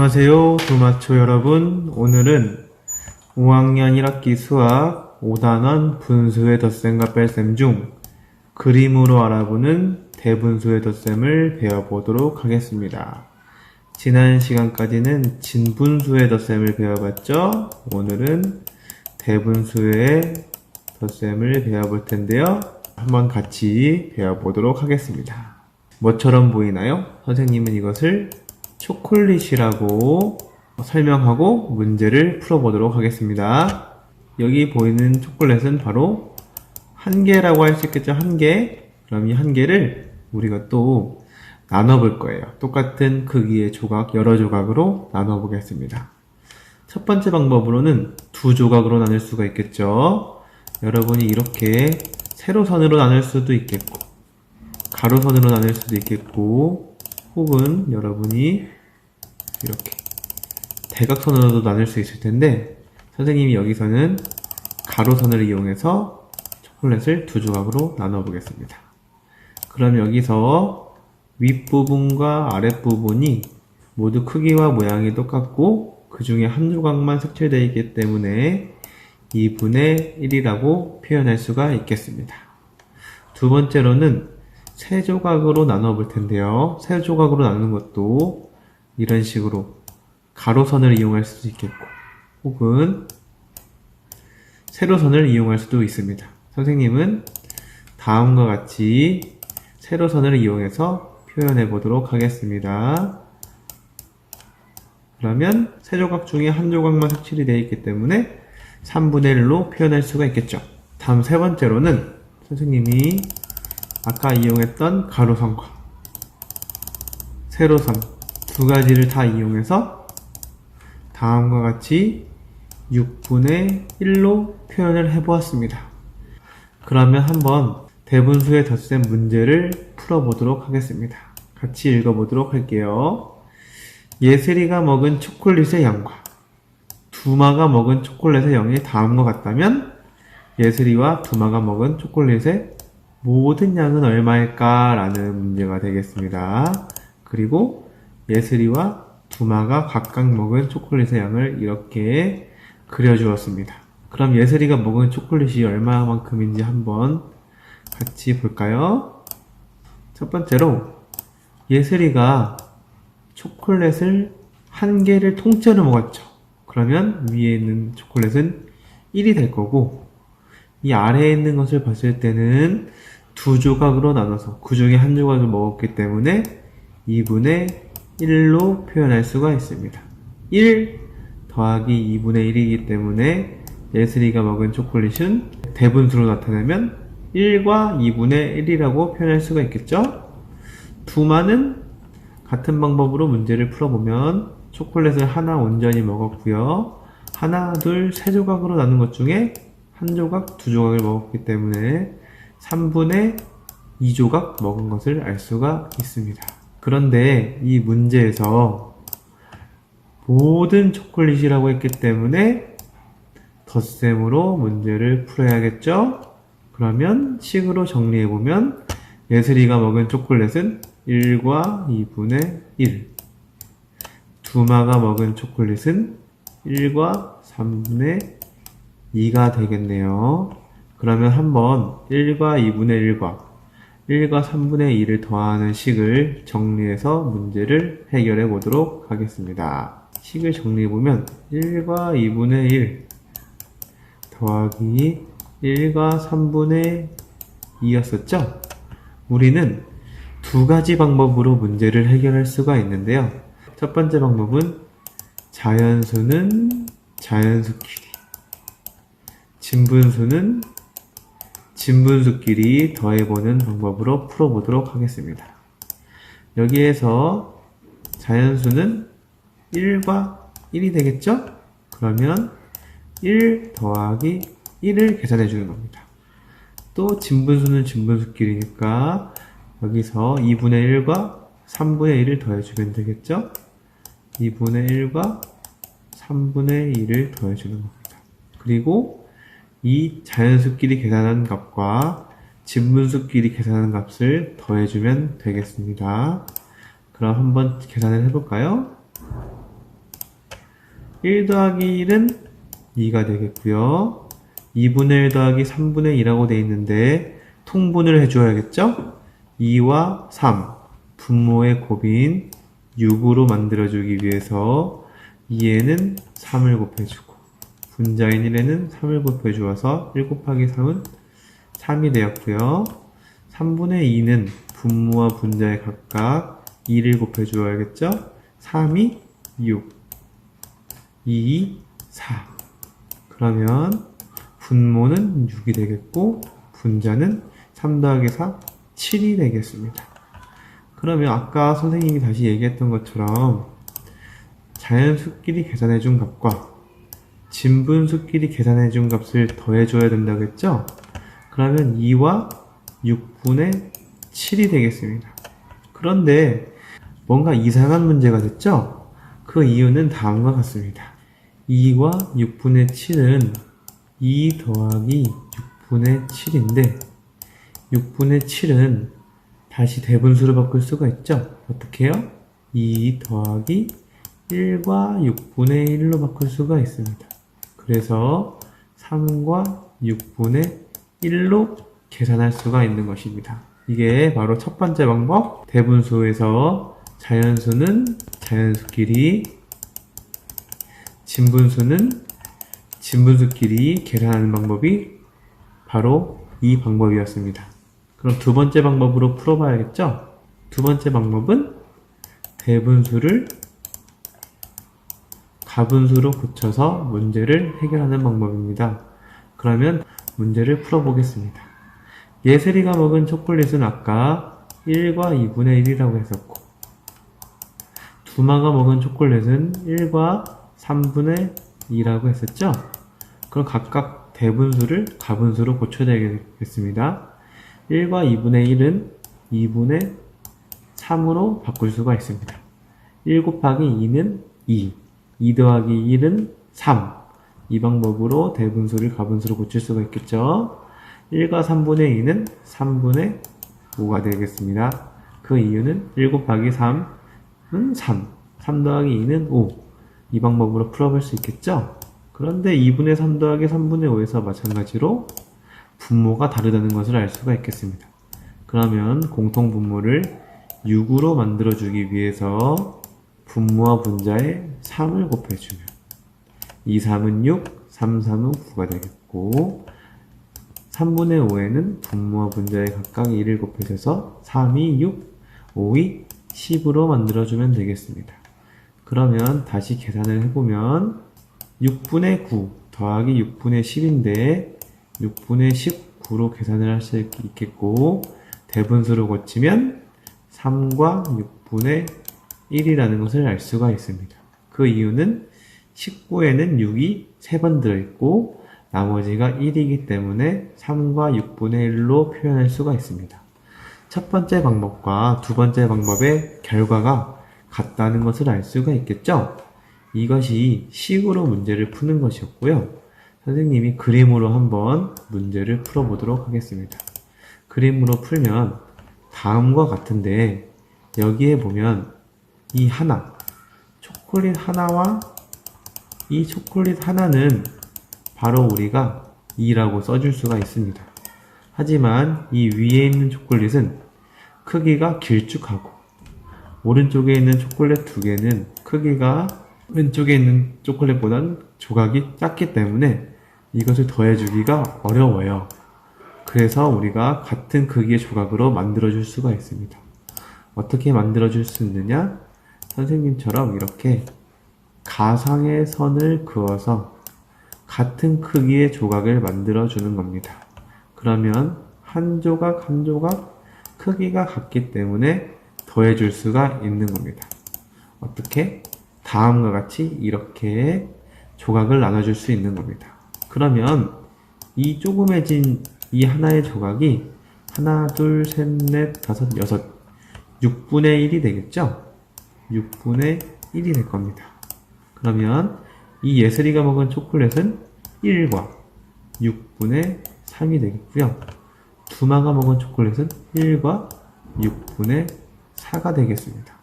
안녕하세요, 두마초 여러분. 오늘은 5학년 1학기 수학 5단원 분수의 덧셈과 뺄셈 중 그림으로 알아보는 대분수의 덧셈을 배워보도록 하겠습니다. 지난 시간까지는 진분수의 덧셈을 배워봤죠? 오늘은 대분수의 덧셈을 배워볼 텐데요. 한번 같이 배워보도록 하겠습니다. 뭐처럼 보이나요? 선생님은 이것을 초콜릿이라고 설명하고 문제를 풀어보도록 하겠습니다. 여기 보이는 초콜릿은 바로 한 개라고 할 수 있겠죠? 한 개. 그럼 이 한 개를 우리가 또 나눠볼 거예요. 똑같은 크기의 조각, 여러 조각으로 나눠보겠습니다. 첫 번째 방법으로는 두 조각으로 나눌 수가 있겠죠? 여러분이 이렇게 세로선으로 나눌 수도 있겠고, 가로선으로 나눌 수도 있겠고, 혹은 여러분이 이렇게 대각선으로도 나눌 수 있을 텐데, 선생님이 여기서는 가로선을 이용해서 초콜릿을 두 조각으로 나눠 보겠습니다. 그럼 여기서 윗부분과 아랫부분이 모두 크기와 모양이 똑같고 그 중에 한 조각만 색칠되어 있기 때문에 2분의 1이라고 표현할 수가 있겠습니다. 두 번째로는 세 조각으로 나눠 볼 텐데요. 세 조각으로 나누는 것도 이런 식으로 가로선을 이용할 수도 있겠고, 혹은 세로선을 이용할 수도 있습니다. 선생님은 다음과 같이 세로선을 이용해서 표현해 보도록 하겠습니다. 그러면 세 조각 중에 한 조각만 색칠이 되어 있기 때문에 3분의 1로 표현할 수가 있겠죠. 다음 세 번째로는 선생님이 아까 이용했던 가로선과 세로선 두 가지를 다 이용해서 다음과 같이 6분의 1로 표현을 해보았습니다. 그러면 한번 대분수의 덧셈 문제를 풀어보도록 하겠습니다. 같이 읽어보도록 할게요. 예슬이가 먹은 초콜릿의 양과 두마가 먹은 초콜릿의 양이 다음과 같다면 예슬이와 두마가 먹은 초콜릿의 모든 양은 얼마일까? 라는 문제가 되겠습니다. 그리고 예슬이와 두마가 각각 먹은 초콜릿의 양을 이렇게 그려주었습니다. 그럼 예슬이가 먹은 초콜릿이 얼마만큼인지 한번 같이 볼까요? 첫 번째로 예슬이가 초콜릿을 한 개를 통째로 먹었죠. 그러면 위에 있는 초콜릿은 1이 될 거고, 이 아래에 있는 것을 봤을 때는 두 조각으로 나눠서 그 중에 한 조각을 먹었기 때문에 2분의 1로 표현할 수가 있습니다. 1 더하기 2분의 1이기 때문에 예슬이가 먹은 초콜릿은 대분수로 나타내면 1과 2분의 1이라고 표현할 수가 있겠죠? 두마는 같은 방법으로 문제를 풀어보면 초콜릿을 하나 온전히 먹었고요. 하나, 둘, 세 조각으로 나눈 것 중에 한 조각, 두 조각을 먹었기 때문에 3분의 2조각 먹은 것을 알 수가 있습니다. 그런데 이 문제에서 모든 초콜릿이라고 했기 때문에 덧셈으로 문제를 풀어야겠죠? 그러면 식으로 정리해보면 예슬이가 먹은 초콜릿은 1과 2분의 1, 두마가 먹은 초콜릿은 1과 3분의 2가 되겠네요. 그러면 한번 1과 2분의 1과 1과 3분의 2를 더하는 식을 정리해서 문제를 해결해 보도록 하겠습니다. 식을 정리해보면 1과 2분의 1 더하기 1과 3분의 2였었죠? 우리는 두 가지 방법으로 문제를 해결할 수가 있는데요. 첫 번째 방법은 자연수는 자연수끼리, 진분수는 진분수끼리 더해보는 방법으로 풀어보도록 하겠습니다. 여기에서 자연수는 1과 1이 되겠죠? 그러면 1 더하기 1을 계산해 주는 겁니다. 또 진분수는 진분수끼리니까 여기서 2분의 1과 3분의 1을 더해주면 되겠죠? 2분의 1과 3분의 2를 더해주는 겁니다. 그리고 이 자연수끼리 계산한 값과 진분수끼리 계산한 값을 더해주면 되겠습니다. 그럼 한번 계산을 해볼까요? 1 더하기 1은 2가 되겠고요. 2분의 1 더하기 3분의 2라고 되어 있는데 통분을 해줘야겠죠? 2와 3, 분모의 곱인 6으로 만들어주기 위해서 2에는 3을 곱해주고 분자인 1에는 3을 곱해주어서 1 곱하기 3은 3이 되었고요. 3분의 2는 분모와 분자에 각각 2를 곱해주어야겠죠? 3이 6, 2, 4. 그러면 분모는 6이 되겠고 분자는 3 더하기 4, 7이 되겠습니다. 그러면 아까 선생님이 다시 얘기했던 것처럼 자연수끼리 계산해준 값과 진분수끼리 계산해준 값을 더해줘야 된다고 했죠? 그러면 2와 6분의 7이 되겠습니다. 그런데 뭔가 이상한 문제가 됐죠? 그 이유는 다음과 같습니다. 2와 6분의 7은 2 더하기 6분의 7인데 6분의 7은 다시 대분수로 바꿀 수가 있죠? 어떻게 해요? 2 더하기 1과 6분의 1로 바꿀 수가 있습니다. 그래서 3과 6분의 1로 계산할 수가 있는 것입니다. 이게 바로 첫 번째 방법, 대분수에서 자연수는 자연수끼리, 진분수는 진분수끼리 계산하는 방법이 바로 이 방법이었습니다. 그럼 두 번째 방법으로 풀어봐야겠죠? 두 번째 방법은 대분수를 가분수로 고쳐서 문제를 해결하는 방법입니다. 그러면 문제를 풀어보겠습니다. 예슬이가 먹은 초콜릿은 아까 1과 2분의 1이라고 했었고 두마가 먹은 초콜릿은 1과 3분의 2라고 했었죠? 그럼 각각 대분수를 가분수로 고쳐야 되겠습니다. 1과 2분의 1은 2분의 3으로 바꿀 수가 있습니다. 1 곱하기 2는 2, 2 더하기 1은 3. 이 방법으로 대분수를 가분수로 고칠 수가 있겠죠. 1과 3분의 2는 3분의 5가 되겠습니다. 그 이유는 1 곱하기 3은 3, 3 더하기 2는 5. 이 방법으로 풀어볼 수 있겠죠. 그런데 2분의 3 더하기 3분의 5에서 마찬가지로 분모가 다르다는 것을 알 수가 있겠습니다. 그러면 공통분모를 6으로 만들어주기 위해서 분모와 분자에 3을 곱해주면 2, 3은 6, 3, 3은 9가 되겠고 3분의 5에는 분모와 분자에 각각 1을 곱해줘서 3이 6, 5이 10으로 만들어주면 되겠습니다. 그러면 다시 계산을 해보면 6분의 9 더하기 6분의 10인데 6분의 19로 계산을 할 수 있겠고 대분수로 고치면 3과 6분의 1이라는 것을 알 수가 있습니다. 그 이유는 19에는 6이 3번 들어있고 나머지가 1이기 때문에 3과 6분의 1로 표현할 수가 있습니다. 첫 번째 방법과 두 번째 방법의 결과가 같다는 것을 알 수가 있겠죠? 이것이 식으로 문제를 푸는 것이었고요. 선생님이 그림으로 한번 문제를 풀어보도록 하겠습니다. 그림으로 풀면 다음과 같은데 여기에 보면 이 하나, 초콜릿 하나와 이 초콜릿 하나는 바로 우리가 2라고 써줄 수가 있습니다. 하지만 이 위에 있는 초콜릿은 크기가 길쭉하고 오른쪽에 있는 초콜릿 두 개는 크기가 왼쪽에 있는 초콜릿보다는 조각이 작기 때문에 이것을 더해주기가 어려워요. 그래서 우리가 같은 크기의 조각으로 만들어줄 수가 있습니다. 어떻게 만들어줄 수 있느냐? 선생님처럼 이렇게 가상의 선을 그어서 같은 크기의 조각을 만들어주는 겁니다. 그러면 한 조각 한 조각 크기가 같기 때문에 더해줄 수가 있는 겁니다. 어떻게? 다음과 같이 이렇게 조각을 나눠줄 수 있는 겁니다. 그러면 이 조그매진 이 하나의 조각이 하나, 둘, 셋, 넷, 다섯, 여섯 6분의 1이 되겠죠? 6분의 1이 될 겁니다. 그러면 이 예슬이가 먹은 초콜릿은 1과 6분의 3이 되겠고요. 두마가 먹은 초콜릿은 1과 6분의 4가 되겠습니다.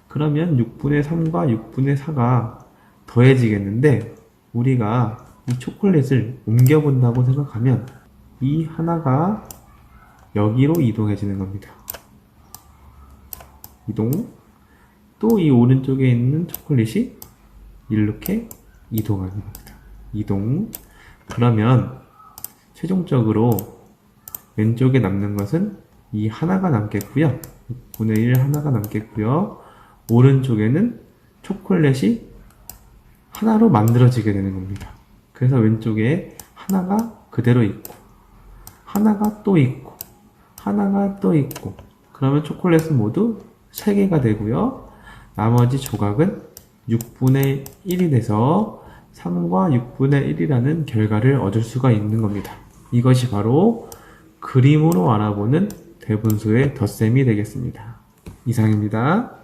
그러면 6분의 3과 6분의 4가 더해지겠는데 우리가 이 초콜릿을 옮겨본다고 생각하면 이 하나가 여기로 이동해지는 겁니다. 이동. 또 이 오른쪽에 있는 초콜릿이 이렇게 이동하는 겁니다. 이동. 그러면 최종적으로 왼쪽에 남는 것은 이 하나가 남겠고요. 6분의 1 하나가 남겠고요. 오른쪽에는 초콜릿이 하나로 만들어지게 되는 겁니다. 그래서 왼쪽에 하나가 그대로 있고 하나가 또 있고 하나가 또 있고 그러면 초콜릿은 모두 3개가 되고요. 나머지 조각은 6분의 1이 돼서 3과 6분의 1이라는 결과를 얻을 수가 있는 겁니다. 이것이 바로 그림으로 알아보는 대분수의 덧셈이 되겠습니다. 이상입니다.